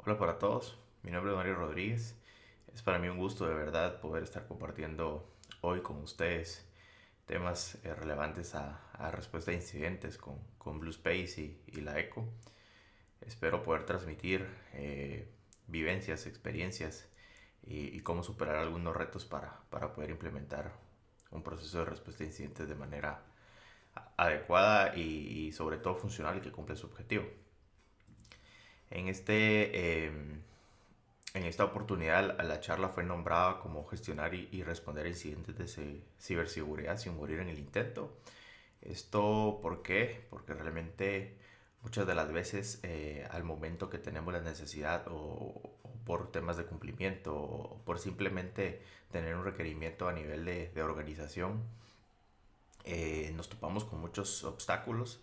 Hola para todos, mi nombre es Mario Rodríguez. Es para mí un gusto de verdad poder estar compartiendo hoy con ustedes temas relevantes a respuesta a incidentes con Blue Space y la ECO. Espero poder transmitir vivencias, experiencias y cómo superar algunos retos para poder implementar un proceso de respuesta a incidentes de manera adecuada y sobre todo funcional y que cumpla su objetivo. En este En esta oportunidad, la charla fue nombrada como gestionar y responder a incidentes de ciberseguridad sin morir en el intento. ¿Esto por qué? Porque realmente muchas de las veces al momento que tenemos la necesidad o por temas de cumplimiento o por simplemente tener un requerimiento a nivel de organización, nos topamos con muchos obstáculos,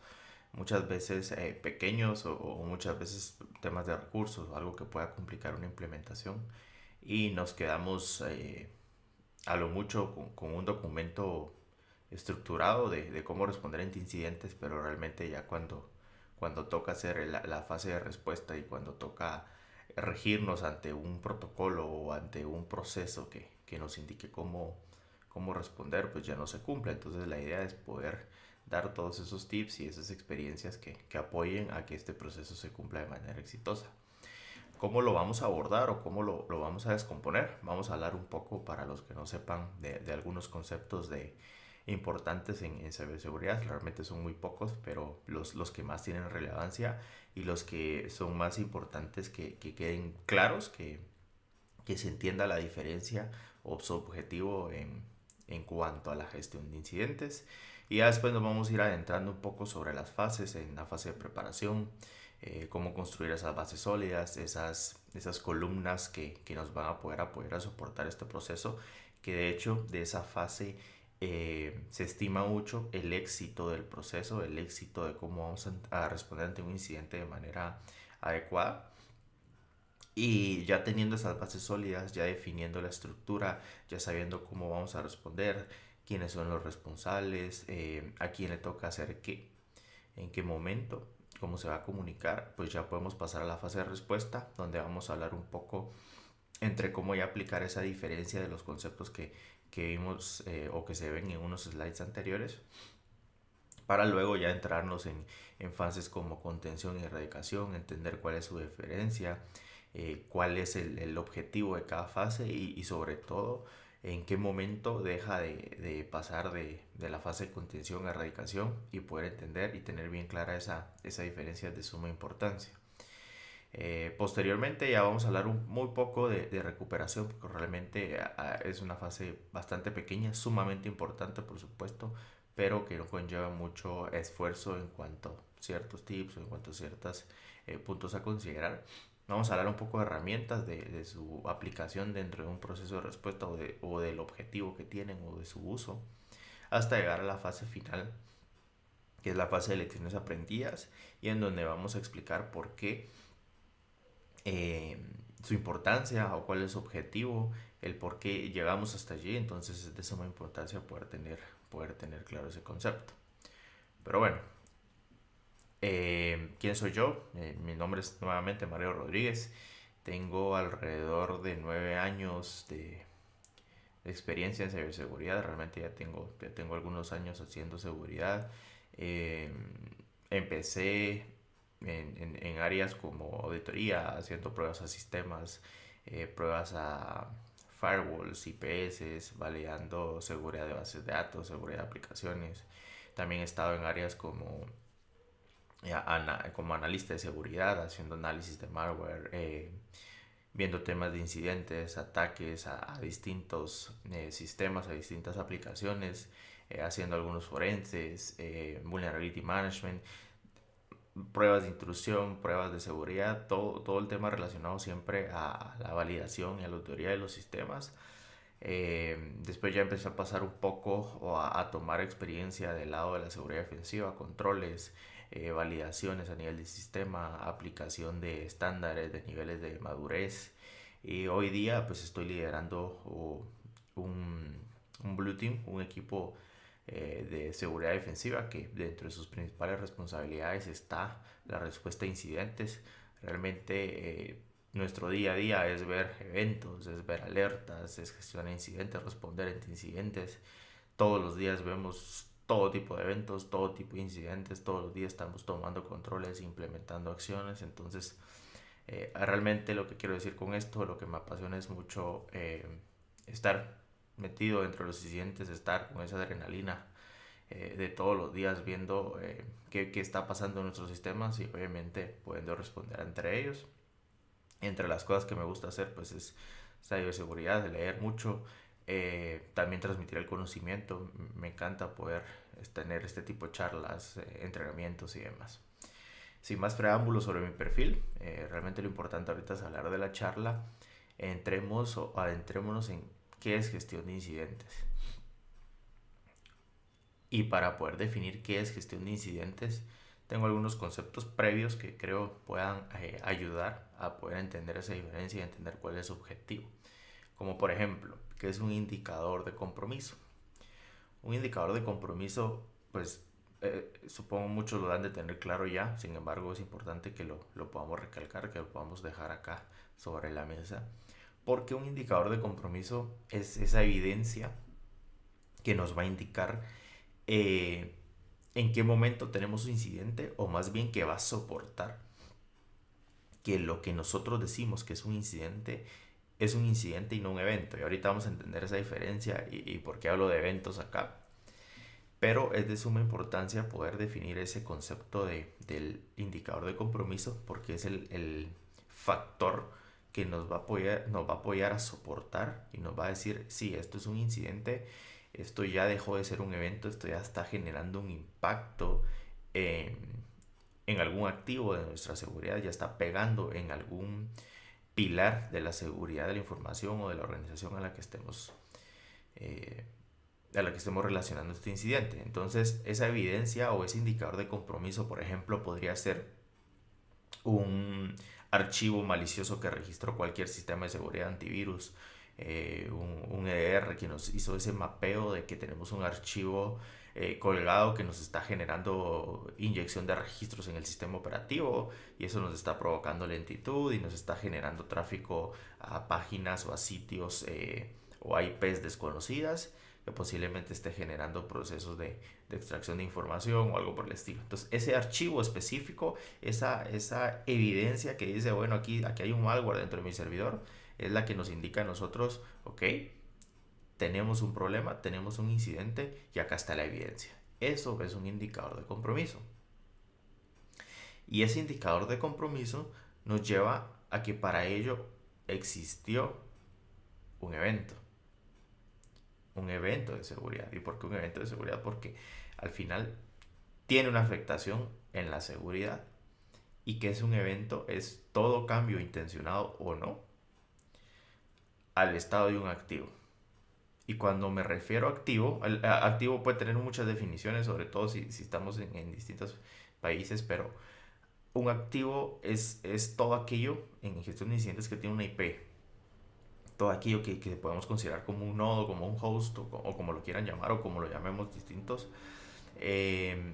muchas veces pequeños o muchas veces temas de recursos o algo que pueda complicar una implementación y nos quedamos a lo mucho con un documento estructurado de cómo responder ante incidentes, pero realmente ya cuando toca hacer la fase de respuesta y cuando toca regirnos ante un protocolo o ante un proceso que nos indique cómo responder, pues ya no se cumple. Entonces la idea es poder dar todos esos tips y esas experiencias que apoyen a que este proceso se cumpla de manera exitosa. ¿Cómo lo vamos a abordar o cómo lo vamos a descomponer? Vamos a hablar un poco para los que no sepan de algunos conceptos importantes en ciberseguridad. Realmente son muy pocos, pero los que más tienen relevancia y los que son más importantes que queden claros, que se entienda la diferencia o su objetivo en cuanto a la gestión de incidentes. Y ya después nos vamos a ir adentrando un poco sobre las fases, en la fase de preparación, cómo construir esas bases sólidas, esas columnas que nos van a poder apoyar a soportar este proceso, que de hecho de esa fase se estima mucho el éxito del proceso, el éxito de cómo vamos a responder ante un incidente de manera adecuada. Y ya teniendo esas bases sólidas, ya definiendo la estructura, ya sabiendo cómo vamos a responder, quiénes son los responsables, a quién le toca hacer qué, en qué momento, cómo se va a comunicar, pues ya podemos pasar a la fase de respuesta, donde vamos a hablar un poco entre cómo ya aplicar esa diferencia de los conceptos que vimos o que se ven en unos slides anteriores, para luego ya entrarnos en fases como contención y erradicación, entender cuál es su diferencia, cuál es el objetivo de cada fase y sobre todo en qué momento deja de pasar de la fase de contención a erradicación y poder entender y tener bien clara esa diferencia de suma importancia. Posteriormente ya vamos a hablar muy poco de recuperación porque realmente es una fase bastante pequeña, sumamente importante por supuesto, pero que no conlleva mucho esfuerzo en cuanto a ciertos tips o en cuanto a ciertos puntos a considerar. Vamos a hablar un poco de herramientas, de su aplicación dentro de un proceso de respuesta o del objetivo que tienen o de su uso, hasta llegar a la fase final, que es la fase de lecciones aprendidas y en donde vamos a explicar por qué eh, su importancia o cuál es su objetivo, el por qué llegamos hasta allí. Entonces es de suma importancia poder tener claro ese concepto. Pero bueno, ¿quién soy yo? Mi nombre es nuevamente Mario Rodríguez. Tengo alrededor de 9 años de experiencia en ciberseguridad. Realmente ya tengo algunos años haciendo seguridad. Eh, Empecé en áreas como auditoría, haciendo pruebas a sistemas, pruebas a firewalls, IPS, validando seguridad de bases de datos, seguridad de aplicaciones. También he estado en áreas como analista de seguridad, haciendo análisis de malware, viendo temas de incidentes, ataques a distintos sistemas, a distintas aplicaciones, haciendo algunos forenses, vulnerability management, pruebas de intrusión, pruebas de seguridad, todo el tema relacionado siempre a la validación y a la auditoría de los sistemas. Después ya empecé a pasar un poco o a tomar experiencia del lado de la seguridad defensiva, controles, validaciones a nivel de sistema, aplicación de estándares, de niveles de madurez. Y hoy día pues estoy liderando un Blue Team, un equipo de seguridad defensiva que dentro de sus principales responsabilidades está la respuesta a incidentes. Realmente nuestro día a día es ver eventos, es ver alertas, es gestionar incidentes, responder ante incidentes. Todos los días vemos todo tipo de eventos, todo tipo de incidentes, todos los días estamos tomando controles, implementando acciones. Entonces, realmente lo que quiero decir con esto, lo que me apasiona es mucho estar metido dentro de los incidentes, estar con esa adrenalina de todos los días viendo qué está pasando en nuestros sistemas y obviamente pudiendo responder entre ellos. Entre las cosas que me gusta hacer pues es ciberseguridad, leer mucho, también transmitir el conocimiento. Me encanta poder tener este tipo de charlas, entrenamientos y demás. Sin más preámbulos sobre mi perfil, realmente lo importante ahorita es hablar de la charla. Entremos o adentrémonos en qué es gestión de incidentes. Y para poder definir qué es gestión de incidentes, tengo algunos conceptos previos que creo puedan ayudar a poder entender esa diferencia y entender cuál es su objetivo. Como por ejemplo, ¿qué es un indicador de compromiso? Un indicador de compromiso, pues supongo muchos lo han de tener claro ya, sin embargo es importante que lo podamos recalcar, que lo podamos dejar acá sobre la mesa, porque un indicador de compromiso es esa evidencia que nos va a indicar eh, en qué momento tenemos un incidente, o más bien que va a soportar que lo que nosotros decimos que es un incidente y no un evento. Y ahorita vamos a entender esa diferencia y por qué hablo de eventos acá. Pero es de suma importancia poder definir ese concepto del indicador de compromiso, porque es el factor que nos va a apoyar a soportar y nos va a decir, sí, esto es un incidente, esto ya dejó de ser un evento, esto ya está generando un impacto en, en algún activo de nuestra seguridad, ya está pegando en algún pilar de la seguridad de la información o de la organización eh, a la que estemos relacionando este incidente. Entonces, esa evidencia o ese indicador de compromiso, por ejemplo, podría ser un archivo malicioso que registró cualquier sistema de seguridad antivirus, un EDR que nos hizo ese mapeo de que tenemos un archivo colgado que nos está generando inyección de registros en el sistema operativo, y eso nos está provocando lentitud y nos está generando tráfico a páginas o a sitios o a IPs desconocidas, que posiblemente esté generando procesos de extracción de información o algo por el estilo. Entonces, ese archivo específico, esa evidencia que dice, bueno, aquí hay un malware dentro de mi servidor, es la que nos indica a nosotros, ok, tenemos un problema, tenemos un incidente y acá está la evidencia. Eso es un indicador de compromiso. Y ese indicador de compromiso nos lleva a que para ello existió un evento. Un evento de seguridad. ¿Y por qué un evento de seguridad? Porque al final tiene una afectación en la seguridad. Y que es un evento es todo cambio intencionado o no al estado de un activo. Y cuando me refiero a activo, activo puede tener muchas definiciones, sobre todo si estamos en distintos países, pero un activo es todo aquello en gestión de incidentes que tiene una IP. Todo aquello que podemos considerar como un nodo, como un host, o como lo quieran llamar, o como lo llamemos distintos. Eh,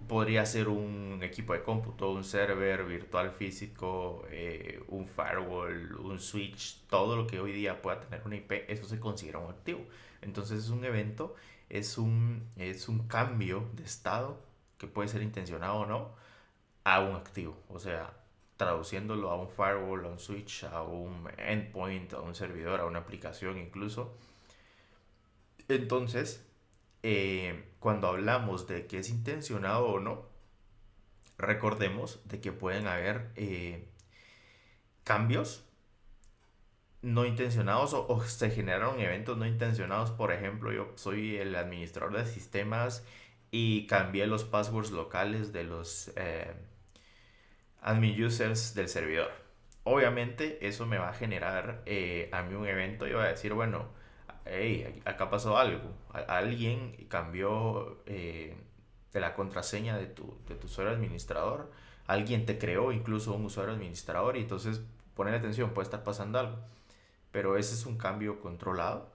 Podría ser un equipo de cómputo, un server virtual físico, un firewall, un switch, todo lo que hoy día pueda tener una IP, eso se considera un activo. Entonces es un evento, es un cambio de estado que puede ser intencionado o no a un activo. O sea, traduciéndolo a un firewall, a un switch, a un endpoint, a un servidor, a una aplicación incluso. Entonces, cuando hablamos de que es intencionado o no, recordemos de que pueden haber cambios no intencionados o se generaron eventos no intencionados. Por ejemplo, yo soy el administrador de sistemas y cambié los passwords locales de los admin users del servidor. Obviamente eso me va a generar a mí un evento y va a decir, bueno, hey, acá pasó algo. Alguien cambió de la contraseña de tu usuario administrador. Alguien te creó incluso un usuario administrador y entonces poner atención, puede estar pasando algo. Pero ese es un cambio controlado.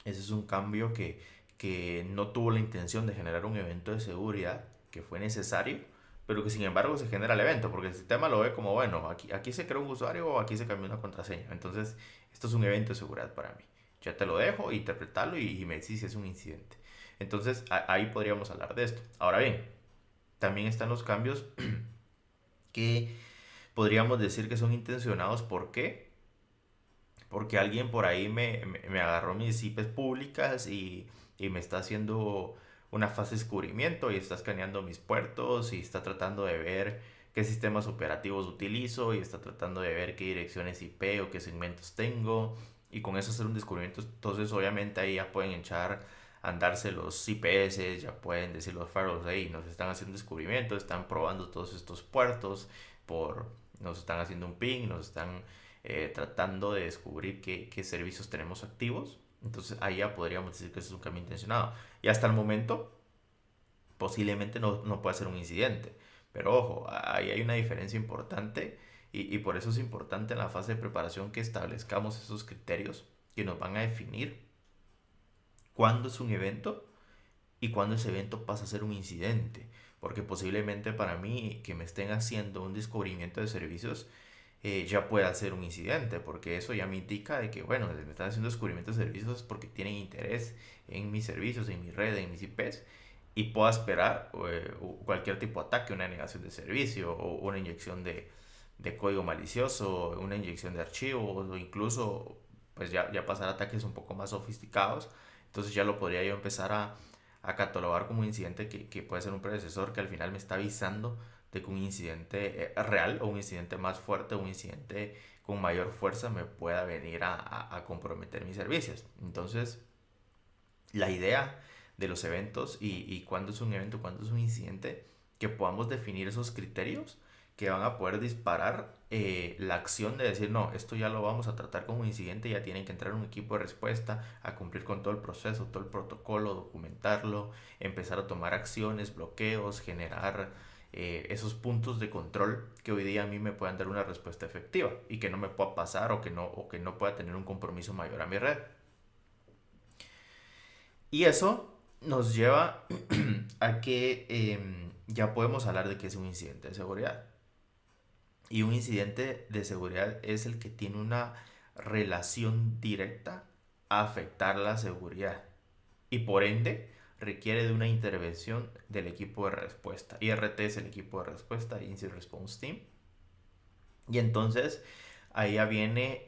Ese es un cambio que no tuvo la intención de generar un evento de seguridad que fue necesario, pero que sin embargo se genera el evento, porque el sistema lo ve como, bueno, aquí se creó un usuario o aquí se cambió una contraseña. Entonces, esto es un evento de seguridad para mí. Ya te lo dejo, interpretarlo y me decís si es un incidente. Entonces, ahí podríamos hablar de esto. Ahora bien, también están los cambios que podríamos decir que son intencionados. ¿Por qué? Porque alguien por ahí me agarró mis IPs públicas y me está haciendo una fase de descubrimiento y está escaneando mis puertos y está tratando de ver qué sistemas operativos utilizo y está tratando de ver qué direcciones IP o qué segmentos tengo y con eso hacer un descubrimiento. Entonces obviamente ahí ya pueden echar a andarse los IPS, ya pueden decir los firewalls, ahí nos están haciendo descubrimiento, están probando todos estos puertos, nos están haciendo un ping, nos están tratando de descubrir qué servicios tenemos activos. Entonces ahí ya podríamos decir que eso es un cambio intencionado. Y hasta el momento posiblemente no pueda ser un incidente. Pero ojo, ahí hay una diferencia importante y por eso es importante en la fase de preparación que establezcamos esos criterios que nos van a definir cuándo es un evento y cuándo ese evento pasa a ser un incidente. Porque posiblemente para mí que me estén haciendo un descubrimiento de servicios ya pueda ser un incidente, porque eso ya me indica de que, bueno, me están haciendo descubrimientos de servicios porque tienen interés en mis servicios, en mi red, en mis IPs, y puedo esperar cualquier tipo de ataque, una negación de servicio o una inyección de código malicioso, una inyección de archivos o incluso pues ya pasar a ataques un poco más sofisticados. Entonces ya lo podría yo empezar a catalogar como un incidente que puede ser un predecesor que al final me está avisando de que un incidente real o un incidente más fuerte, un incidente con mayor fuerza me pueda venir a comprometer mis servicios. Entonces, la idea de los eventos y cuándo es un evento, cuándo es un incidente, que podamos definir esos criterios que van a poder disparar la acción de decir, no, esto ya lo vamos a tratar como un incidente, ya tienen que entrar un equipo de respuesta a cumplir con todo el proceso, todo el protocolo, documentarlo, empezar a tomar acciones, bloqueos, generar esos puntos de control que hoy día a mí me puedan dar una respuesta efectiva y que no me pueda pasar o que no pueda tener un compromiso mayor a mi red. Y eso nos lleva a que ya podemos hablar de que es un incidente de seguridad. Y un incidente de seguridad es el que tiene una relación directa a afectar la seguridad. Y por ende requiere de una intervención del equipo de respuesta. IRT es el equipo de respuesta, Incident Response Team. Y entonces ahí ya viene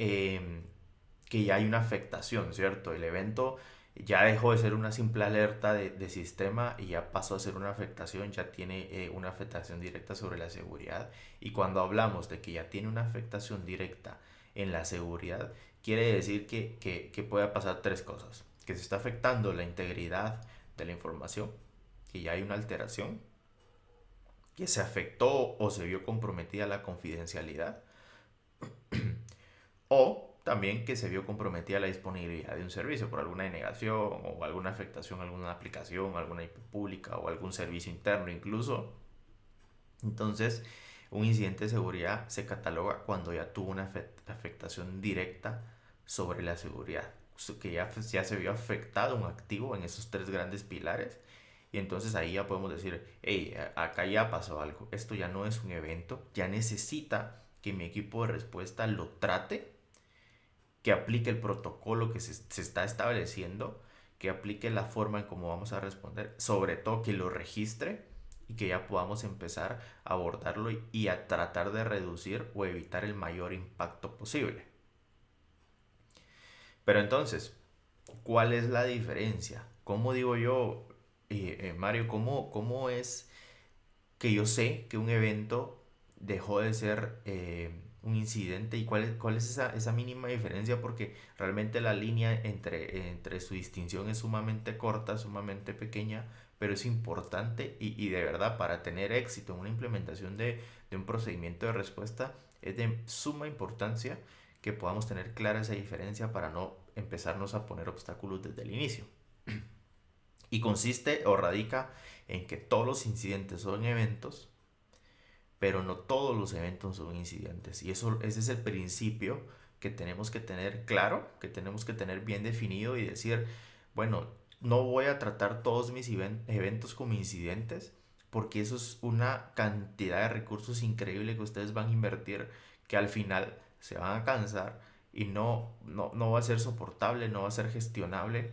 que ya hay una afectación, ¿cierto? El evento ya dejó de ser una simple alerta de sistema y ya pasó a ser una afectación, ya tiene una afectación directa sobre la seguridad. Y cuando hablamos de que ya tiene una afectación directa en la seguridad, quiere decir que puede pasar tres cosas. Que se está afectando la integridad de la información, que ya hay una alteración, que se afectó o se vio comprometida la confidencialidad, o también que se vio comprometida la disponibilidad de un servicio por alguna denegación o alguna afectación a alguna aplicación, alguna IP pública o algún servicio interno incluso. Entonces, un incidente de seguridad se cataloga cuando ya tuvo una afectación directa sobre la seguridad, que ya se vio afectado un activo en esos tres grandes pilares. Y entonces ahí ya podemos decir, hey, acá ya pasó algo, esto ya no es un evento, ya necesita que mi equipo de respuesta lo trate, que aplique el protocolo que se está estableciendo, que aplique la forma en cómo vamos a responder, sobre todo que lo registre y que ya podamos empezar a abordarlo y a tratar de reducir o evitar el mayor impacto posible. Pero entonces, ¿cuál es la diferencia? ¿Cómo digo yo, Mario, cómo es que yo sé que un evento dejó de ser un incidente y cuál es esa mínima diferencia? Porque realmente la línea entre su distinción es sumamente corta, sumamente pequeña, pero es importante y de verdad para tener éxito en una implementación de un procedimiento de respuesta es de suma importancia que podamos tener clara esa diferencia para no empezarnos a poner obstáculos desde el inicio. Y consiste o radica en que todos los incidentes son eventos, pero no todos los eventos son incidentes. Y ese es el principio que tenemos que tener claro, que tenemos que tener bien definido y decir, bueno, no voy a tratar todos mis eventos como incidentes, porque eso es una cantidad de recursos increíble que ustedes van a invertir, que al final se van a cansar y no va a ser soportable, no va a ser gestionable,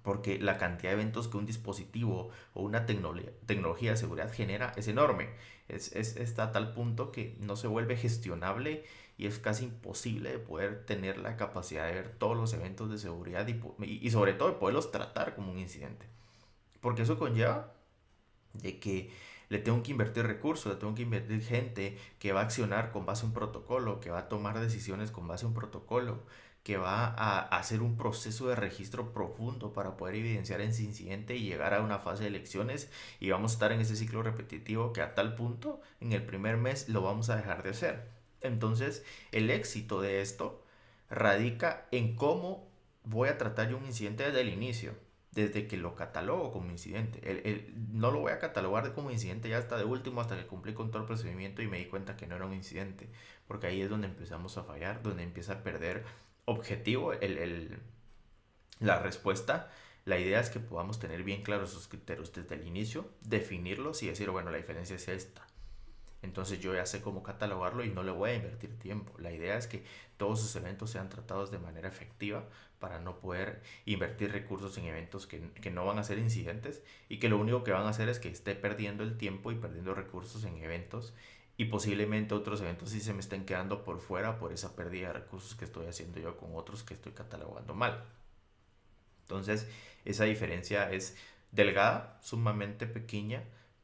porque la cantidad de eventos que un dispositivo o una tecnología de seguridad genera es enorme. Está a tal punto que no se vuelve gestionable y es casi imposible de poder tener la capacidad de ver todos los eventos de seguridad y sobre todo de poderlos tratar como un incidente. Porque eso conlleva de que le tengo que invertir recursos, le tengo que invertir gente que va a accionar con base a un protocolo, que va a tomar decisiones con base a un protocolo, que va a hacer un proceso de registro profundo para poder evidenciar ese incidente y llegar a una fase de elecciones, y vamos a estar en ese ciclo repetitivo que a tal punto en el primer mes lo vamos a dejar de hacer. Entonces el éxito de esto radica en cómo voy a tratar yo un incidente desde el inicio, desde que lo catalogo como incidente. No lo voy a catalogar como incidente ya hasta de último, hasta que cumplí con todo el procedimiento y me di cuenta que no era un incidente, porque ahí es donde empezamos a fallar, donde empieza a perder objetivo la respuesta. La idea es que podamos tener bien claros esos criterios desde el inicio, definirlos y decir, bueno, la diferencia es esta. Entonces yo ya sé cómo catalogarlo y no le voy a invertir tiempo. La idea es que todos sus eventos sean tratados de manera efectiva para no poder invertir recursos en eventos que no van a ser incidentes y que lo único que van a hacer es que esté perdiendo el tiempo y perdiendo recursos en eventos, y posiblemente otros eventos sí se me estén quedando por fuera por esa pérdida de recursos que estoy haciendo yo con otros que estoy catalogando mal. Entonces, esa diferencia es delgada, sumamente pequeña,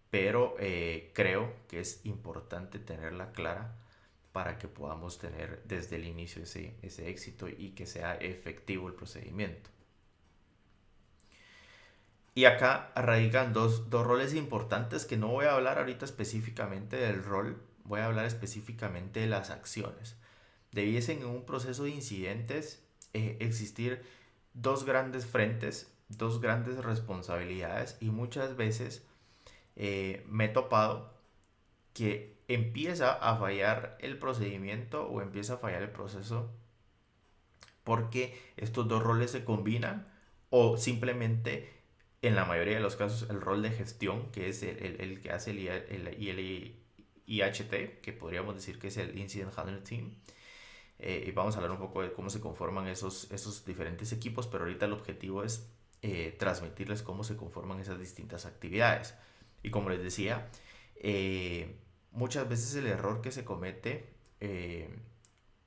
pero creo que es importante tenerla clara para que podamos tener desde el inicio ese éxito y que sea efectivo el procedimiento. Y acá radican dos roles importantes, que no voy a hablar ahorita específicamente del rol, voy a hablar específicamente de las acciones. Debiesen en un proceso de incidentes existir dos grandes frentes, dos grandes responsabilidades, y muchas veces me he topado que empieza a fallar el procedimiento o empieza a fallar el proceso porque estos dos roles se combinan, o simplemente en la mayoría de los casos el rol de gestión, que es el que hace el IHT, que podríamos decir que es el Incident Handling Team. Y vamos a hablar un poco de cómo se conforman esos diferentes equipos, pero ahorita el objetivo es transmitirles cómo se conforman esas distintas actividades. Y como les decía, muchas veces el error que se comete,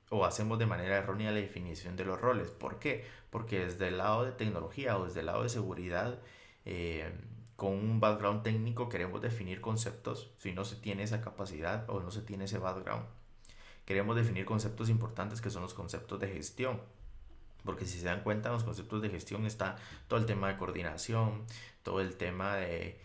o hacemos de manera errónea la definición de los roles. ¿Por qué? Porque desde el lado de tecnología o desde el lado de seguridad, eh, con un background técnico queremos definir conceptos. Si no se tiene esa capacidad o no se tiene ese background, queremos definir conceptos importantes, que son los conceptos de gestión. Porque si se dan cuenta, en los conceptos de gestión está todo el tema de coordinación, todo el tema de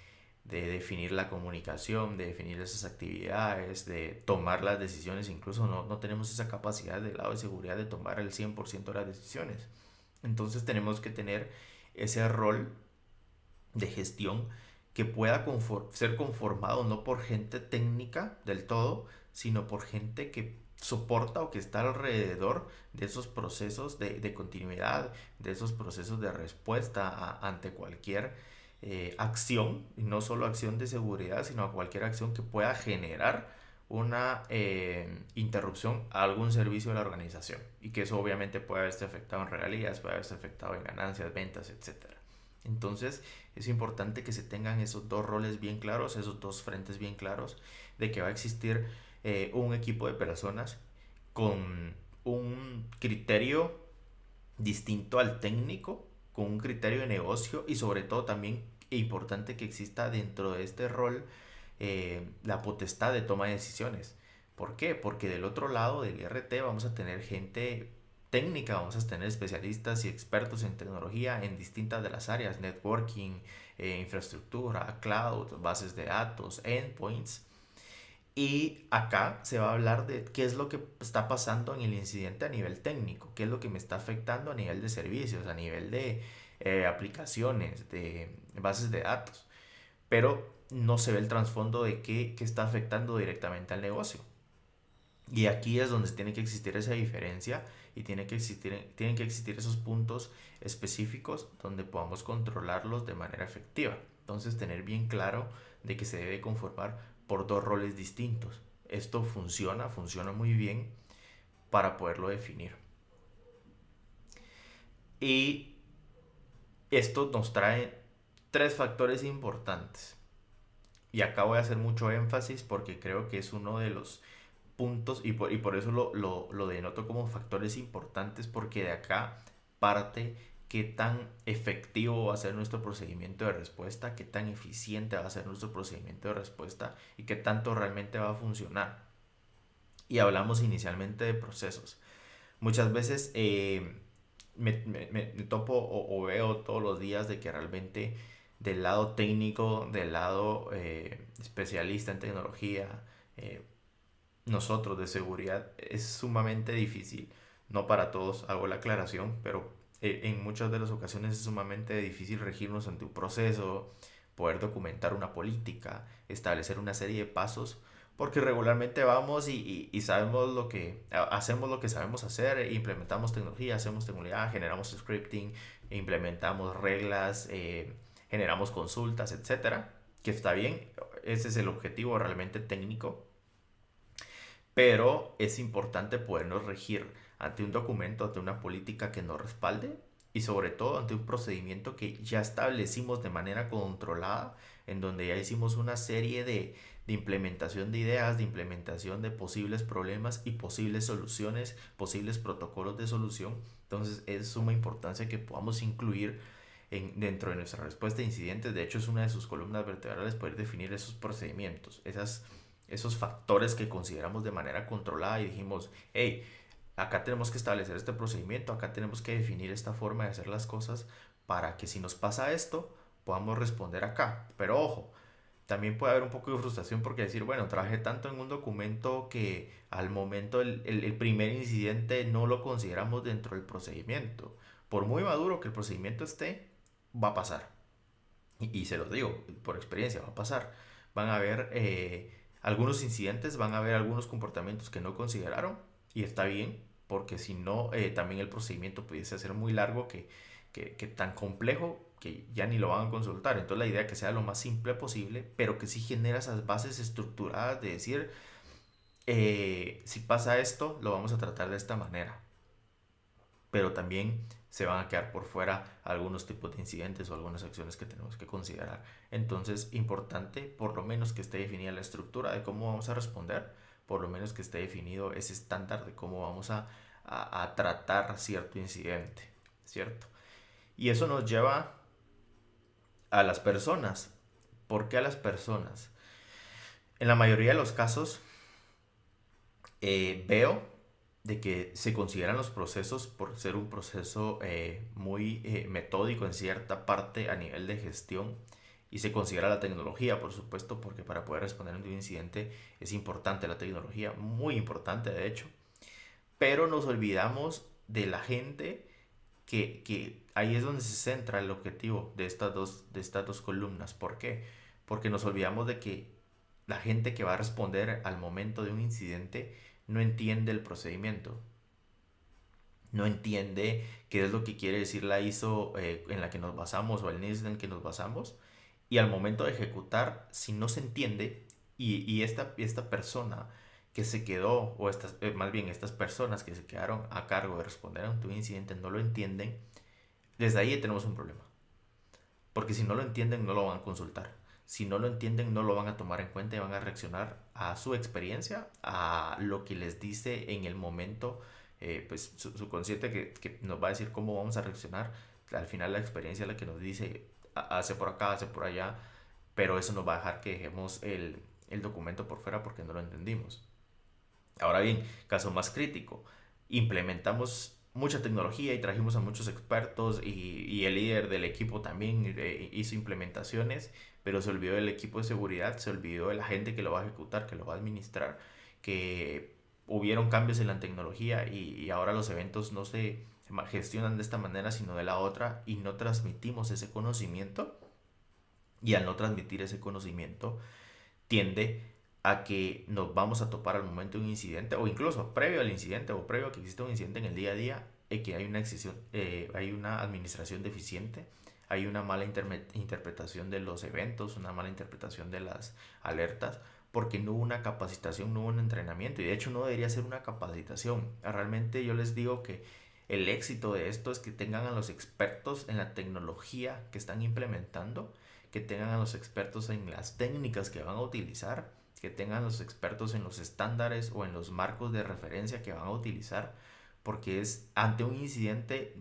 definir la comunicación, de definir esas actividades, de tomar las decisiones. Incluso no tenemos esa capacidad del lado de seguridad de tomar el 100% de las decisiones. Entonces tenemos que tener ese rol de gestión que pueda ser conformado no por gente técnica del todo, sino por gente que soporta o que está alrededor de esos procesos de continuidad, de esos procesos de respuesta ante cualquier acción, y no solo acción de seguridad, sino a cualquier acción que pueda generar una interrupción a algún servicio de la organización, y que eso obviamente puede haberse afectado en regalías, puede haberse afectado en ganancias, ventas, etcétera. Entonces es importante que se tengan esos dos roles bien claros, esos dos frentes bien claros, de que va a existir un equipo de personas con un criterio distinto al técnico, con un criterio de negocio, y sobre todo también es importante que exista dentro de este rol la potestad de toma de decisiones. ¿Por qué? Porque del otro lado del IRT vamos a tener gente técnica, vamos a tener especialistas y expertos en tecnología en distintas de las áreas: networking, infraestructura, cloud, bases de datos, endpoints. Y acá se va a hablar de qué es lo que está pasando en el incidente a nivel técnico, qué es lo que me está afectando a nivel de servicios, a nivel de aplicaciones, de bases de datos. Pero no se ve el trasfondo de qué está afectando directamente al negocio. Y aquí es donde tiene que existir esa diferencia, y tienen que existir esos puntos específicos donde podamos controlarlos de manera efectiva. Entonces tener bien claro de que se debe conformar por dos roles distintos. Esto funciona muy bien para poderlo definir. Y esto nos trae tres factores importantes. Y acá voy a hacer mucho énfasis porque creo que es uno de los puntos y por eso lo denoto como factores importantes, porque de acá parte qué tan efectivo va a ser nuestro procedimiento de respuesta, qué tan eficiente va a ser nuestro procedimiento de respuesta y qué tanto realmente va a funcionar. Y hablamos inicialmente de procesos. Muchas veces me topo o veo todos los días de que realmente del lado técnico, del lado especialista en tecnología, eh, nosotros de seguridad es sumamente difícil. No para todos, hago la aclaración, pero en muchas de las ocasiones es sumamente difícil regirnos ante un proceso, poder documentar una política, establecer una serie de pasos, porque regularmente vamos y sabemos hacemos lo que sabemos hacer, implementamos tecnología, hacemos tecnología, generamos scripting, implementamos reglas, generamos consultas, etcétera, que está bien, ese es el objetivo realmente técnico, pero es importante podernos regir ante un documento, ante una política que nos respalde y sobre todo ante un procedimiento que ya establecimos de manera controlada, en donde ya hicimos una serie de implementación de ideas, de implementación de posibles problemas y posibles soluciones, posibles protocolos de solución. Entonces es de suma importancia que podamos incluir dentro de nuestra respuesta a incidentes. De hecho, es una de sus columnas vertebrales poder definir esos procedimientos, esos factores que consideramos de manera controlada y dijimos, hey, acá tenemos que establecer este procedimiento, acá tenemos que definir esta forma de hacer las cosas para que si nos pasa esto, podamos responder acá. Pero ojo, también puede haber un poco de frustración porque decir, bueno, trabajé tanto en un documento que al momento el primer incidente no lo consideramos dentro del procedimiento. Por muy maduro que el procedimiento esté, va a pasar. Y se los digo, por experiencia, va a pasar. Van a haber algunos incidentes, van a haber algunos comportamientos que no consideraron y está bien, porque si no, también el procedimiento pudiese ser muy largo que tan complejo que ya ni lo van a consultar. Entonces la idea es que sea lo más simple posible, pero que sí genera esas bases estructuradas de decir, si pasa esto, lo vamos a tratar de esta manera. Pero también se van a quedar por fuera algunos tipos de incidentes o algunas acciones que tenemos que considerar. Entonces, importante, por lo menos que esté definida la estructura de cómo vamos a responder, por lo menos que esté definido ese estándar de cómo vamos a tratar cierto incidente, ¿cierto? Y eso nos lleva a las personas. ¿Por qué a las personas? En la mayoría de los casos veo de que se consideran los procesos por ser un proceso muy metódico en cierta parte a nivel de gestión y se considera la tecnología, por supuesto, porque para poder responder a un incidente es importante la tecnología, muy importante de hecho, pero nos olvidamos de la gente que ahí es donde se centra el objetivo de estas dos columnas. ¿Por qué? Porque nos olvidamos de que la gente que va a responder al momento de un incidente no entiende el procedimiento, no entiende qué es lo que quiere decir la ISO en la que nos basamos o el NIST en el que nos basamos. Y al momento de ejecutar, si no se entiende y esta persona que se quedó, o más bien estas personas que se quedaron a cargo de responder ante un incidente no lo entienden, desde ahí tenemos un problema. Porque si no lo entienden, no lo van a consultar. Si no lo entienden, no lo van a tomar en cuenta y van a reaccionar a su experiencia, a lo que les dice en el momento, pues su consciente que nos va a decir cómo vamos a reaccionar. Al final la experiencia es la que nos dice, hace por acá, hace por allá, pero eso nos va a dejar que dejemos el documento por fuera porque no lo entendimos. Ahora bien, caso más crítico, implementamos mucha tecnología y trajimos a muchos expertos y el líder del equipo también hizo implementaciones, pero se olvidó del equipo de seguridad, se olvidó de la gente que lo va a ejecutar, que lo va a administrar, que hubieron cambios en la tecnología y ahora los eventos no se gestionan de esta manera, sino de la otra y no transmitimos ese conocimiento y al no transmitir ese conocimiento tiende a que nos vamos a topar al momento de un incidente o incluso previo al incidente o previo a que exista un incidente en el día a día que hay una administración deficiente, hay una mala interpretación de los eventos, una mala interpretación de las alertas, porque no hubo una capacitación, no hubo un entrenamiento, y de hecho no debería ser una capacitación. Realmente yo les digo que el éxito de esto es que tengan a los expertos en la tecnología que están implementando, que tengan a los expertos en las técnicas que van a utilizar, que tengan los expertos en los estándares o en los marcos de referencia que van a utilizar, porque es ante un incidente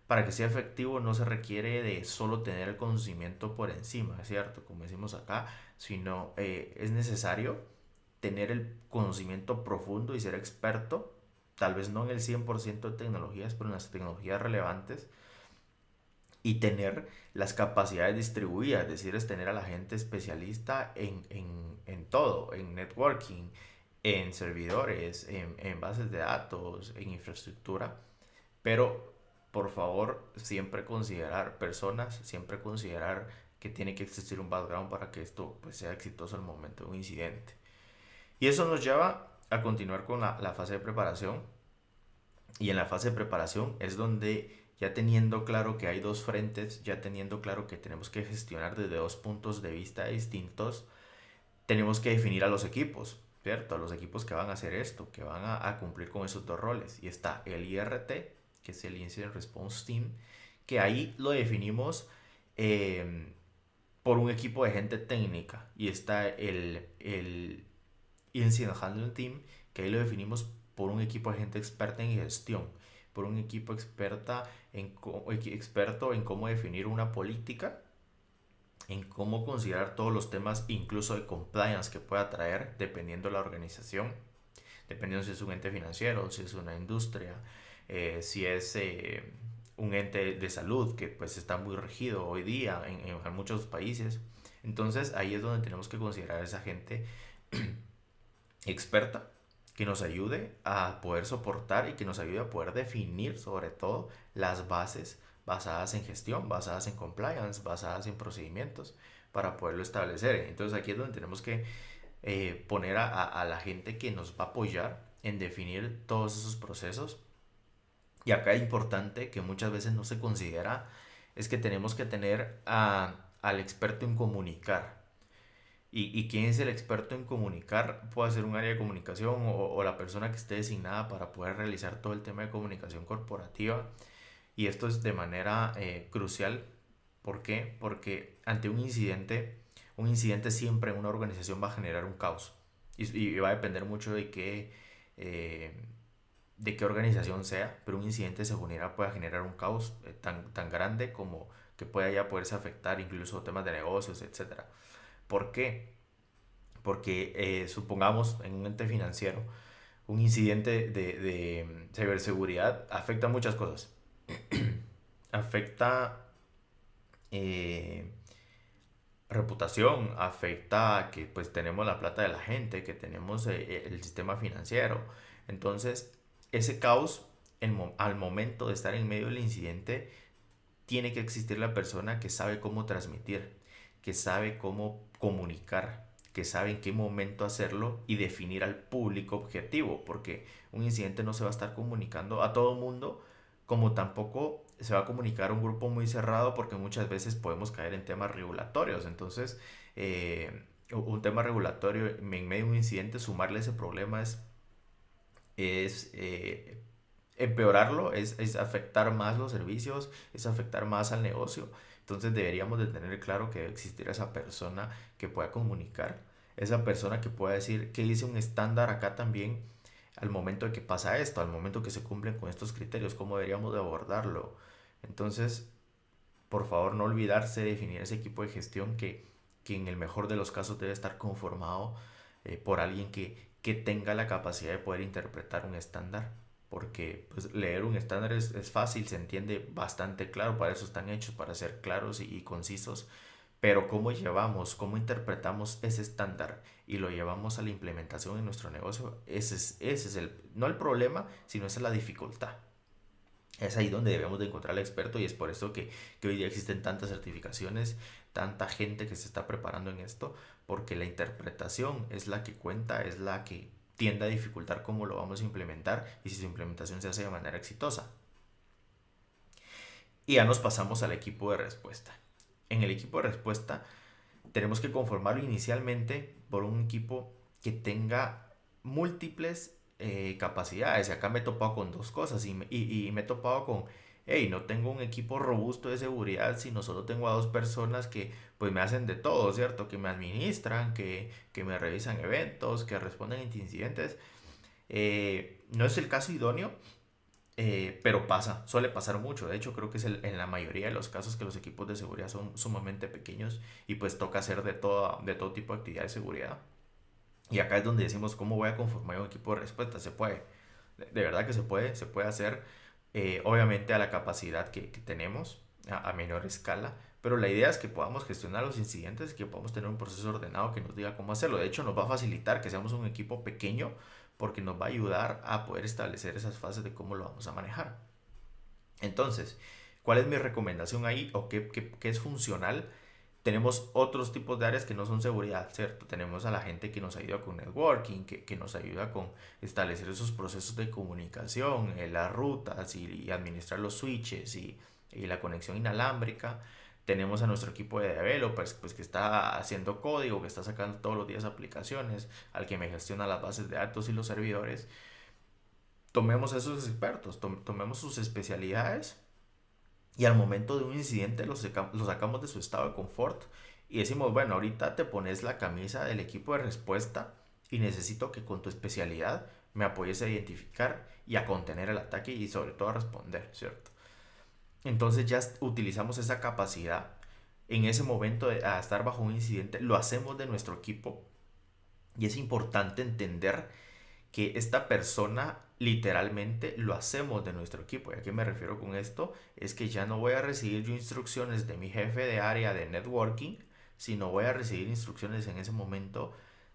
para que sea efectivo no se requiere de solo tener el conocimiento por encima, ¿es cierto? Como decimos acá, sino es necesario tener el conocimiento profundo y ser experto, tal vez no en el 100% de tecnologías, pero en las tecnologías relevantes, y tener las capacidades distribuidas, es decir, es tener a la gente especialista en todo, en networking, en servidores, en bases de datos, en infraestructura, pero por favor siempre considerar personas, siempre considerar que tiene que existir un background para que esto pues, sea exitoso al momento de un incidente. Y eso nos lleva a continuar con la fase de preparación. Y en la fase de preparación es donde ya teniendo claro que hay dos frentes, ya teniendo claro que tenemos que gestionar desde dos puntos de vista distintos, tenemos que definir a los equipos, ¿cierto? A los equipos que van a hacer esto, que van a cumplir con esos dos roles. Y está el IRT, que es el Incident Response Team, que ahí lo definimos por un equipo de gente técnica. Y está el Incident Handling Team, que ahí lo definimos por un equipo de gente experta en gestión, por un equipo experto en cómo definir una política, en cómo considerar todos los temas, incluso de compliance que pueda traer, dependiendo de la organización, dependiendo si es un ente financiero, si es una industria, si es un ente de salud que pues está muy regido hoy día en muchos países. Entonces ahí es donde tenemos que considerar a esa gente experta que nos ayude a poder soportar y que nos ayude a poder definir sobre todo las bases basadas en gestión, basadas en compliance, basadas en procedimientos para poderlo establecer. Entonces aquí es donde tenemos que poner a la gente que nos va a apoyar en definir todos esos procesos. Y acá es importante que muchas veces no se considera es que tenemos que tener al experto en comunicar. ¿Y quién es el experto en comunicar? Puede ser un área de comunicación o la persona que esté designada para poder realizar todo el tema de comunicación corporativa. Y esto es de manera crucial. ¿Por qué? Porque ante un incidente siempre en una organización va a generar un caos. Y va a depender mucho eh, de qué organización sea, pero un incidente se puede generar un caos tan grande como que pueda ya poderse afectar incluso temas de negocios, etcétera. ¿Por qué? Porque supongamos en un ente financiero, un incidente de ciberseguridad afecta muchas cosas. Afecta eh, reputación, afecta que pues tenemos la plata de la gente, que tenemos el sistema financiero. Entonces, ese caos al momento de estar en medio del incidente, tiene que existir la persona que sabe cómo transmitir, que sabe cómo comunicar, que sabe en qué momento hacerlo y definir al público objetivo, porque un incidente no se va a estar comunicando a todo mundo, como tampoco se va a comunicar a un grupo muy cerrado, porque muchas veces podemos caer en temas regulatorios. Entonces, un tema regulatorio en medio de un incidente, sumarle ese problema es empeorarlo, es afectar más los servicios, es afectar más al negocio. Entonces deberíamos de tener claro que debe existir esa persona que pueda comunicar, esa persona que pueda decir que dice un estándar acá también al momento de que pasa esto, al momento que se cumplen con estos criterios, cómo deberíamos de abordarlo. Entonces, por favor, no olvidarse de definir ese equipo de gestión que en el mejor de los casos debe estar conformado por alguien que tenga la capacidad de poder interpretar un estándar, porque pues, leer un estándar es fácil, se entiende bastante claro, para eso están hechos, para ser claros y concisos, pero cómo llevamos, cómo interpretamos ese estándar y lo llevamos a la implementación en nuestro negocio, ese es no el problema, sino esa es la dificultad. Es ahí donde debemos de encontrar al experto, y es por eso que hoy día existen tantas certificaciones, tanta gente que se está preparando en esto, porque la interpretación es la que cuenta, es la que tiende a dificultar cómo lo vamos a implementar y si su implementación se hace de manera exitosa. Y ya nos pasamos al equipo de respuesta. En el equipo de respuesta tenemos que conformarlo inicialmente por un equipo que tenga múltiples capacidades. Y acá me he topado con dos cosas y me he topado con, hey, no tengo un equipo robusto de seguridad, sino solo tengo a dos personas que pues me hacen de todo, ¿cierto? Que me administran, que me revisan eventos, que responden a incidentes. No es el caso idóneo, pero pasa, suele pasar mucho. De hecho, creo que es en la mayoría de los casos que los equipos de seguridad son sumamente pequeños y pues toca hacer de todo tipo de actividad de seguridad. Y acá es donde decimos, ¿cómo voy a conformar un equipo de respuesta? Se puede, de verdad que se puede hacer, obviamente a la capacidad que tenemos, a menor escala, pero la idea es que podamos gestionar los incidentes, que podamos tener un proceso ordenado que nos diga cómo hacerlo. De hecho, nos va a facilitar que seamos un equipo pequeño porque nos va a ayudar a poder establecer esas fases de cómo lo vamos a manejar. Entonces, ¿cuál es mi recomendación ahí o qué es funcional? Tenemos otros tipos de áreas que no son seguridad, ¿cierto? Tenemos a la gente que nos ayuda con networking, que nos ayuda con establecer esos procesos de comunicación, las rutas y administrar los switches y la conexión inalámbrica. Tenemos a nuestro equipo de developers, pues que está haciendo código, que está sacando todos los días aplicaciones, al que me gestiona las bases de datos y los servidores. Tomemos a esos expertos, tomemos sus especialidades y al momento de un incidente los sacamos de su estado de confort y decimos, bueno, ahorita te pones la camisa del equipo de respuesta y necesito que con tu especialidad me apoyes a identificar y a contener el ataque y sobre todo a responder, ¿cierto? Entonces ya utilizamos esa capacidad en ese momento de a estar bajo un incidente, lo hacemos de nuestro equipo y es importante entender que esta persona literalmente lo hacemos de nuestro equipo. ¿Y a qué me refiero con esto? Es que ya no voy a recibir yo instrucciones de mi jefe de área de networking, sino voy a recibir instrucciones en ese momento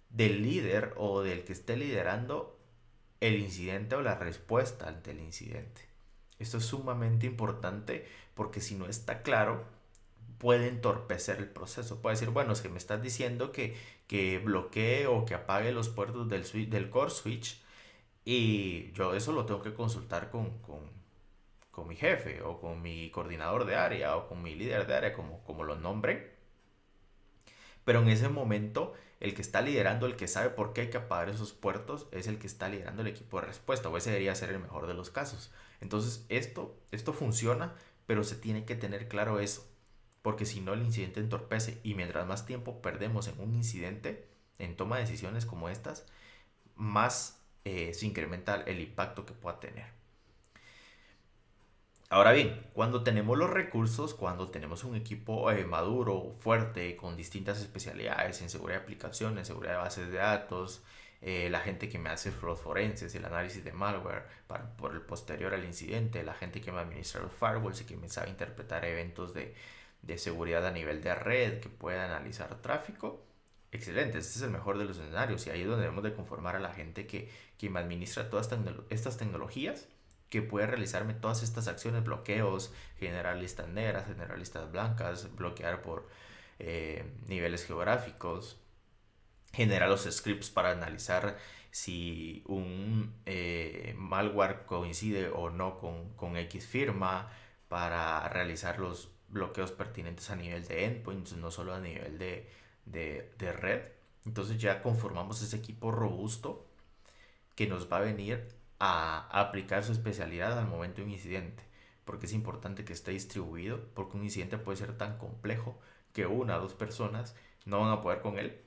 del líder o del que esté liderando el incidente o la respuesta ante el incidente. Esto es sumamente importante porque si no está claro, puede entorpecer el proceso. Puede decir, bueno, es que me estás diciendo que bloquee o que apague los puertos del core switch y yo eso lo tengo que consultar con mi jefe o con mi coordinador de área o con mi líder de área, como lo nombre. Pero en ese momento, el que está liderando, el que sabe por qué hay que apagar esos puertos, es el que está liderando el equipo de respuesta, o ese debería ser el mejor de los casos. Entonces, esto funciona, pero se tiene que tener claro eso, porque si no el incidente entorpece y mientras más tiempo perdemos en un incidente, en toma de decisiones como estas, más se incrementa el impacto que pueda tener. Ahora bien, cuando tenemos los recursos, cuando tenemos un equipo maduro, fuerte, con distintas especialidades en seguridad de aplicaciones, seguridad de bases de datos, la gente que me hace fraud forenses, el análisis de malware por el posterior al incidente, la gente que me administra los firewalls y que me sabe interpretar eventos de seguridad a nivel de red, que pueda analizar tráfico. Excelente, este es el mejor de los escenarios y ahí es donde debemos de conformar a la gente que me administra todas estas tecnologías, que puede realizarme todas estas acciones, bloqueos, generar listas negras, generar listas blancas, bloquear por niveles geográficos, generar los scripts para analizar si un malware coincide o no con X firma, para realizar los bloqueos pertinentes a nivel de endpoints, no solo a nivel de red. Entonces ya conformamos ese equipo robusto que nos va a venir a aplicar su especialidad al momento de un incidente. Porque es importante que esté distribuido, porque un incidente puede ser tan complejo que una o dos personas no van a poder con él.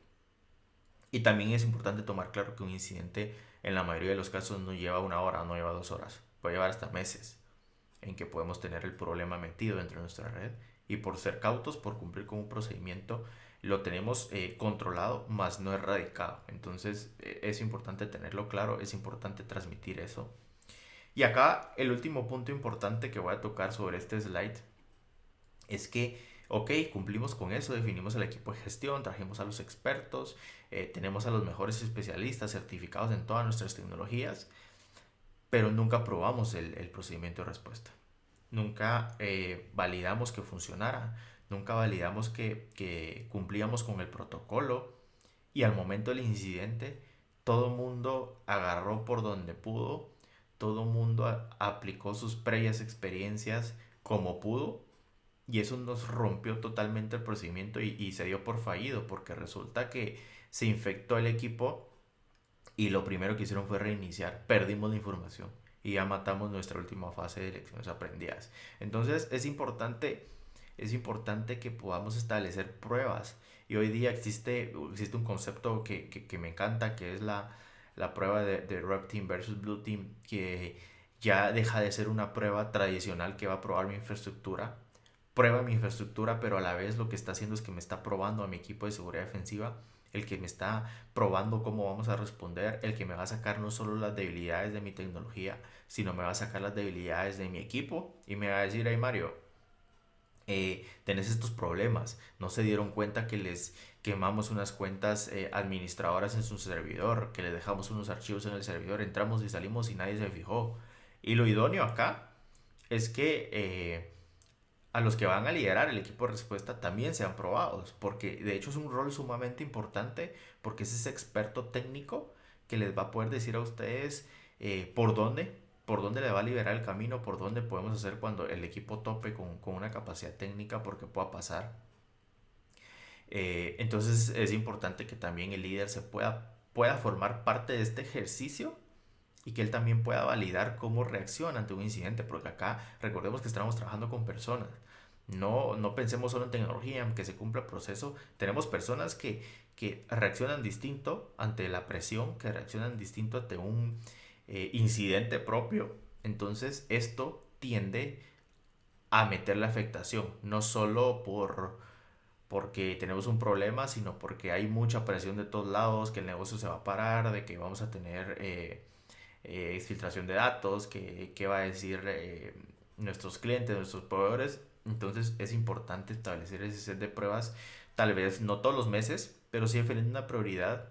Y también es importante tomar claro que un incidente en la mayoría de los casos no lleva una hora, no lleva 2 horas, puede llevar hasta meses en que podemos tener el problema metido dentro de nuestra red y por ser cautos, por cumplir con un procedimiento, lo tenemos controlado, más no erradicado. Entonces es importante tenerlo claro, es importante transmitir eso. Y acá el último punto importante que voy a tocar sobre este slide es que, ok, cumplimos con eso, definimos el equipo de gestión, trajimos a los expertos, tenemos a los mejores especialistas certificados en todas nuestras tecnologías, pero nunca probamos el procedimiento de respuesta. Nunca validamos que funcionara, nunca validamos que cumplíamos con el protocolo y al momento del incidente todo el mundo agarró por donde pudo, todo el mundo aplicó sus previas experiencias como pudo, y eso nos rompió totalmente el procedimiento y se dio por fallido, porque resulta que se infectó el equipo y lo primero que hicieron fue reiniciar. Perdimos la información y ya matamos nuestra última fase de lecciones aprendidas. Entonces es importante que podamos establecer pruebas. Y hoy día existe un concepto que me encanta, que es la prueba de Red Team versus Blue Team, que ya deja de ser una prueba tradicional que va a probar mi infraestructura. Prueba mi infraestructura, pero a la vez lo que está haciendo es que me está probando a mi equipo de seguridad defensiva, el que me está probando cómo vamos a responder, el que me va a sacar no solo las debilidades de mi tecnología, sino me va a sacar las debilidades de mi equipo y me va a decir: hey Mario, tenés estos problemas, no se dieron cuenta que les quemamos unas cuentas administradoras en su servidor, que les dejamos unos archivos en el servidor, entramos y salimos y nadie se fijó. Y lo idóneo acá es que a los que van a liderar el equipo de respuesta también sean probados, porque de hecho es un rol sumamente importante, porque es ese experto técnico que les va a poder decir a ustedes por dónde le va a liberar el camino, por dónde podemos hacer cuando el equipo tope con una capacidad técnica, porque pueda pasar. Entonces es importante que también el líder pueda formar parte de este ejercicio y que él también pueda validar cómo reacciona ante un incidente, porque acá recordemos que estamos trabajando con personas. No pensemos solo en tecnología, aunque se cumpla el proceso. Tenemos personas que reaccionan distinto ante la presión, que reaccionan distinto ante un incidente propio. Entonces esto tiende a meter la afectación, no solo porque tenemos un problema, sino porque hay mucha presión de todos lados, que el negocio se va a parar, de que vamos a tener exfiltración de datos, que va a decir nuestros clientes, nuestros proveedores. Entonces es importante establecer ese set de pruebas, tal vez no todos los meses, pero sí definiendo una prioridad.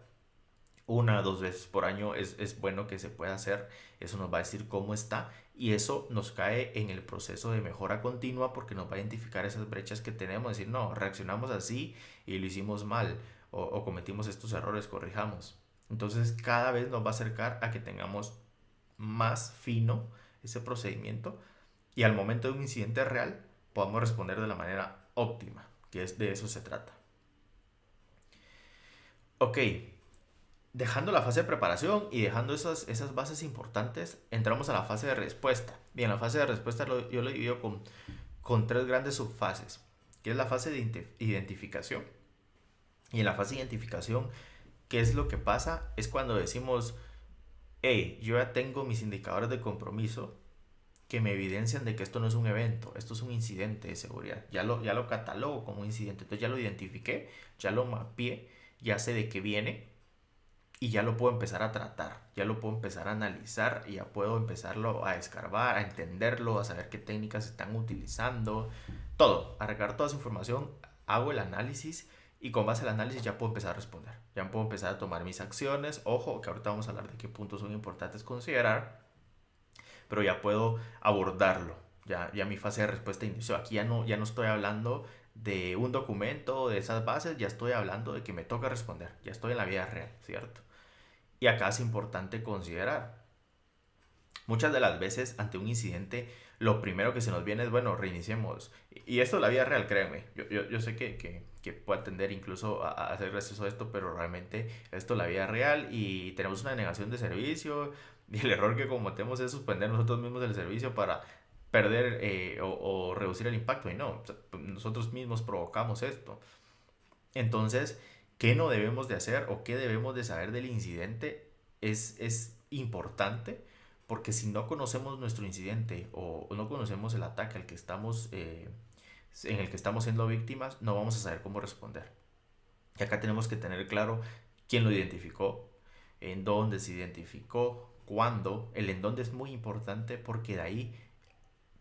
Una o dos veces por año es bueno que se pueda hacer. Eso nos va a decir cómo está y eso nos cae en el proceso de mejora continua, porque nos va a identificar esas brechas que tenemos, decir: no, reaccionamos así y lo hicimos mal, o cometimos estos errores, corrijamos. Entonces cada vez nos va a acercar a que tengamos más fino ese procedimiento y al momento de un incidente real podamos responder de la manera óptima, que es de eso se trata. Ok, dejando la fase de preparación y dejando esas bases importantes, entramos a la fase de respuesta. Bien, la fase de respuesta yo lo divido con tres grandes subfases, que es la fase de identificación. Y en la fase de identificación, ¿qué es lo que pasa? Es cuando decimos: hey, yo ya tengo mis indicadores de compromiso que me evidencian de que esto no es un evento, esto es un incidente de seguridad. Ya lo catalogo como un incidente, entonces ya lo identifiqué, ya lo mapeé, ya sé de qué viene y ya lo puedo empezar a tratar, ya lo puedo empezar a analizar y ya puedo empezarlo a escarbar, a entenderlo, a saber qué técnicas se están utilizando, todo, a recargar toda esa información, hago el análisis y con base al análisis ya puedo empezar a responder, ya puedo empezar a tomar mis acciones. Ojo, que ahorita vamos a hablar de qué puntos son importantes considerar, pero ya puedo abordarlo. Ya mi fase de respuesta inició. Aquí ya no estoy hablando de un documento, de esas bases, ya estoy hablando de que me toca responder, ya estoy en la vida real, ¿cierto? Y acá es importante considerar, muchas de las veces ante un incidente, lo primero que se nos viene es: bueno, reiniciemos. Y esto es la vida real, créanme. Yo sé que puede tender incluso a hacer gracioso esto, pero realmente esto es la vida real y tenemos una denegación de servicio. Y el error que cometemos es suspender nosotros mismos el servicio para perder o reducir el impacto. Y no, o sea, nosotros mismos provocamos esto. Entonces, ¿qué no debemos de hacer o qué debemos de saber del incidente? Es importante, porque si no conocemos nuestro incidente o no conocemos el ataque en el que estamos siendo víctimas, no vamos a saber cómo responder. Y acá tenemos que tener claro quién lo identificó, en dónde se identificó, cuándo. El en dónde es muy importante, porque de ahí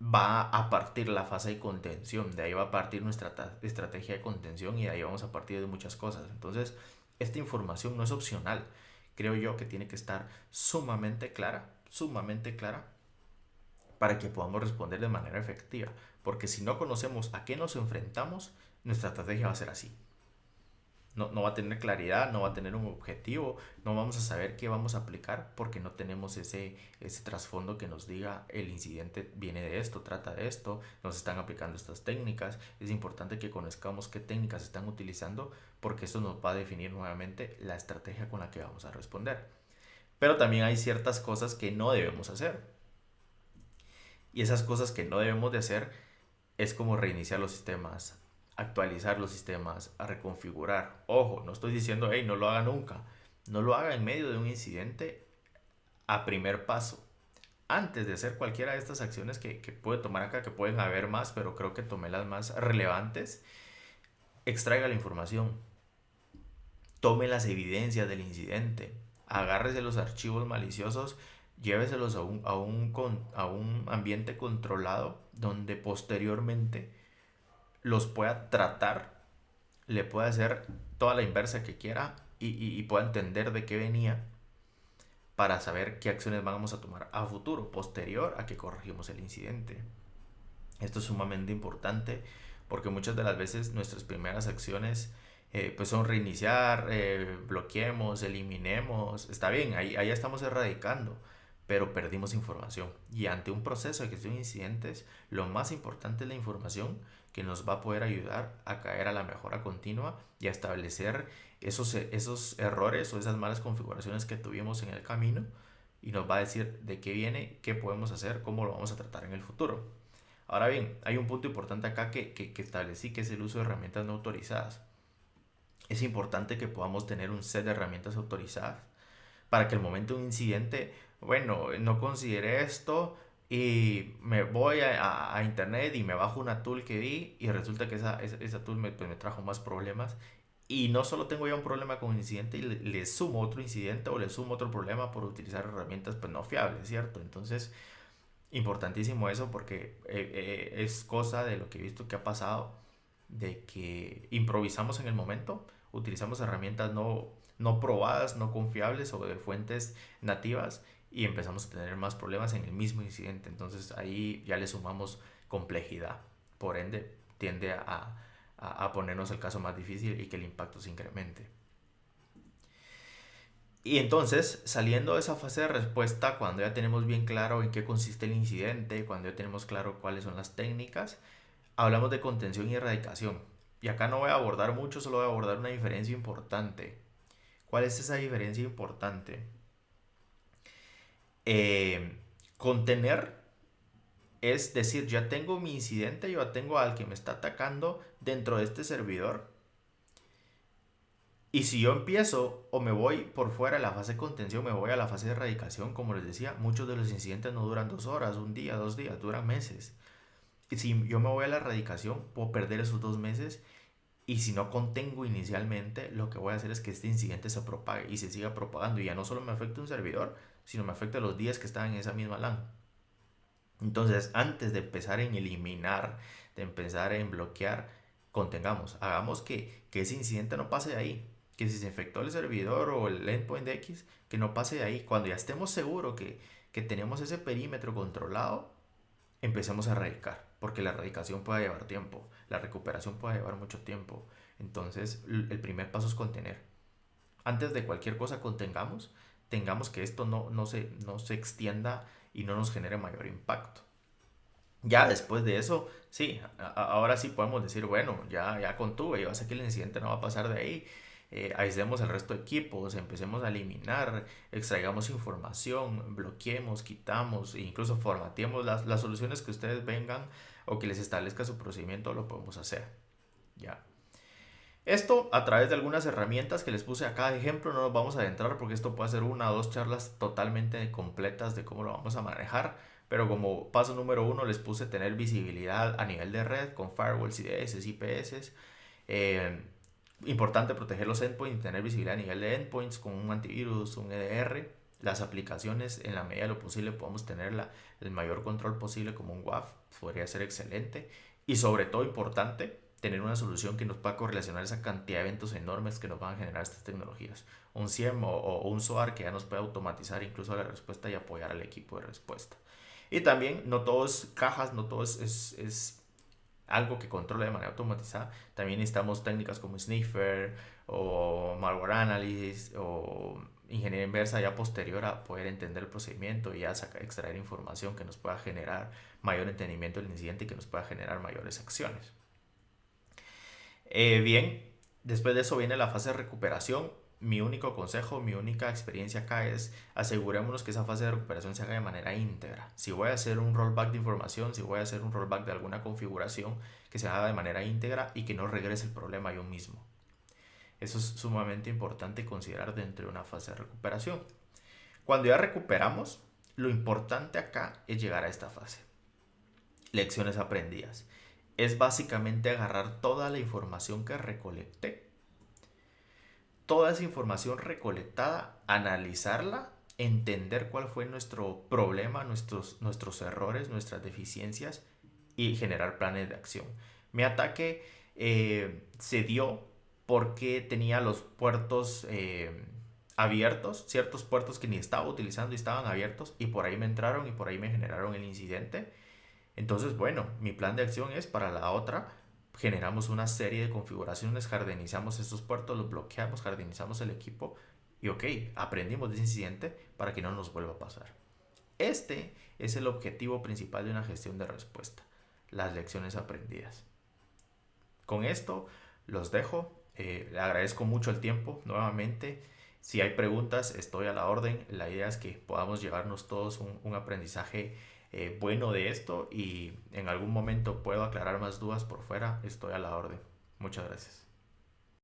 va a partir la fase de contención, de ahí va a partir nuestra estrategia de contención y de ahí vamos a partir de muchas cosas. Entonces, esta información no es opcional, creo yo que tiene que estar sumamente clara para que podamos responder de manera efectiva, porque si no conocemos a qué nos enfrentamos, nuestra estrategia va a ser así. no va a tener claridad, no va a tener un objetivo, no vamos a saber qué vamos a aplicar porque no tenemos ese trasfondo que nos diga el incidente viene de esto, trata de esto, nos están aplicando estas técnicas. Es importante que conozcamos qué técnicas están utilizando porque eso nos va a definir nuevamente la estrategia con la que vamos a responder. Pero también hay ciertas cosas que no debemos hacer. Y esas cosas que no debemos de hacer es como reiniciar los sistemas, actualizar los sistemas, a reconfigurar. Ojo, no estoy diciendo, hey, no lo haga nunca. No lo haga en medio de un incidente a primer paso. Antes de hacer cualquiera de estas acciones que puede tomar acá, que pueden haber más, pero creo que tomé las más relevantes, extraiga la información, tome las evidencias del incidente, agárrese los archivos maliciosos, lléveselos a un ambiente controlado donde posteriormente los pueda tratar, le pueda hacer toda la inversa que quiera y pueda entender de qué venía para saber qué acciones vamos a tomar a futuro, posterior a que corregimos el incidente. Esto es sumamente importante porque muchas de las veces nuestras primeras acciones pues son reiniciar, bloqueemos, eliminemos. Está bien, ahí estamos erradicando, pero perdimos información. Y ante un proceso de gestión de incidentes, lo más importante es la información que nos va a poder ayudar a caer a la mejora continua y a establecer esos errores o esas malas configuraciones que tuvimos en el camino y nos va a decir de qué viene, qué podemos hacer, cómo lo vamos a tratar en el futuro. Ahora bien, hay un punto importante acá que establecí, que es el uso de herramientas no autorizadas. Es importante que podamos tener un set de herramientas autorizadas para que el momento de un incidente, bueno, no consideré esto y me voy a internet y me bajo una tool que vi y resulta que esa tool pues, me trajo más problemas. Y no solo tengo ya un problema con un incidente y le sumo otro incidente o le sumo otro problema por utilizar herramientas pues no fiables, ¿cierto? Entonces, importantísimo eso porque es cosa de lo que he visto que ha pasado, de que improvisamos en el momento, utilizamos herramientas no probadas, no confiables o de fuentes nativas y empezamos a tener más problemas en el mismo incidente. Entonces ahí ya le sumamos complejidad. Por ende, tiende a ponernos el caso más difícil y que el impacto se incremente. Y entonces, saliendo de esa fase de respuesta, cuando ya tenemos bien claro en qué consiste el incidente, cuando ya tenemos claro cuáles son las técnicas, hablamos de contención y erradicación. Y acá no voy a abordar mucho, solo voy a abordar una diferencia importante. ¿Cuál es esa diferencia importante? Contener es decir, ya tengo mi incidente, yo ya tengo al que me está atacando dentro de este servidor. Y si yo empiezo o me voy por fuera de la fase de contención, me voy a la fase de erradicación, como les decía, muchos de los incidentes no duran 2 horas, un día, 2 días, duran meses. Y si yo me voy a la erradicación, puedo perder esos 2 meses. Y si no contengo inicialmente, lo que voy a hacer es que este incidente se propague y se siga propagando. Y ya no solo me afecta un servidor, sino me afecta a los días que están en esa misma LAN. Entonces, antes de empezar en eliminar, de empezar en bloquear, contengamos, hagamos que ese incidente no pase de ahí. Que si se infectó el servidor o el endpoint de X, que no pase de ahí. Cuando ya estemos seguros que tenemos ese perímetro controlado, empecemos a erradicar. Porque la erradicación puede llevar tiempo, la recuperación puede llevar mucho tiempo. Entonces, el primer paso es contener. Antes de cualquier cosa contengamos, tengamos que esto no se extienda y no nos genere mayor impacto. Ya después de eso, sí, ahora sí podemos decir, bueno, ya contuve, yo sé que el incidente no va a pasar de ahí. Aislemos el resto de equipos, empecemos a eliminar, extraigamos información, bloqueemos, quitamos, e incluso formateemos las soluciones que ustedes vengan o que les establezca su procedimiento, lo podemos hacer. Ya. Esto a través de algunas herramientas que les puse acá de ejemplo, no nos vamos a adentrar porque esto puede ser una o dos charlas totalmente completas de cómo lo vamos a manejar, pero como paso número uno les puse tener visibilidad a nivel de red con firewalls, IDS, IPS. Eh, Importante proteger los endpoints y tener visibilidad a nivel de endpoints con un antivirus, un EDR. Las aplicaciones en la medida de lo posible podemos tener el mayor control posible como un WAF, podría ser excelente. Y sobre todo importante, tener una solución que nos pueda correlacionar esa cantidad de eventos enormes que nos van a generar estas tecnologías. Un SIEM o un SOAR que ya nos pueda automatizar incluso la respuesta y apoyar al equipo de respuesta. Y también no todo es cajas, no todo es algo que controle de manera automatizada. También necesitamos técnicas como Sniffer o malware analysis o ingeniería inversa ya posterior a poder entender el procedimiento y ya extraer información que nos pueda generar mayor entendimiento del incidente y que nos pueda generar mayores acciones. Bien, después de eso viene la fase de recuperación. Mi único consejo, mi única experiencia acá es asegurémonos que esa fase de recuperación se haga de manera íntegra. Si voy a hacer un rollback de información, si voy a hacer un rollback de alguna configuración, que se haga de manera íntegra y que no regrese el problema yo mismo. Eso es sumamente importante considerar dentro de una fase de recuperación. Cuando ya recuperamos, lo importante acá es llegar a esta fase. Lecciones aprendidas. Es básicamente agarrar toda la información que recolecté, toda esa información recolectada, analizarla, entender cuál fue nuestro problema, nuestros errores, nuestras deficiencias y generar planes de acción. Mi ataque se dio porque tenía los puertos abiertos, ciertos puertos que ni estaba utilizando y estaban abiertos y por ahí me entraron y por ahí me generaron el incidente. Entonces, bueno, mi plan de acción es para la otra. Generamos una serie de configuraciones, jardinizamos estos puertos, los bloqueamos, jardinizamos el equipo y ok, aprendimos de ese incidente para que no nos vuelva a pasar. Este es el objetivo principal de una gestión de respuesta, las lecciones aprendidas. Con esto los dejo, le agradezco mucho el tiempo nuevamente. Si hay preguntas, estoy a la orden. La idea es que podamos llevarnos todos un aprendizaje bueno de esto y en algún momento puedo aclarar más dudas por fuera, estoy a la orden. Muchas gracias.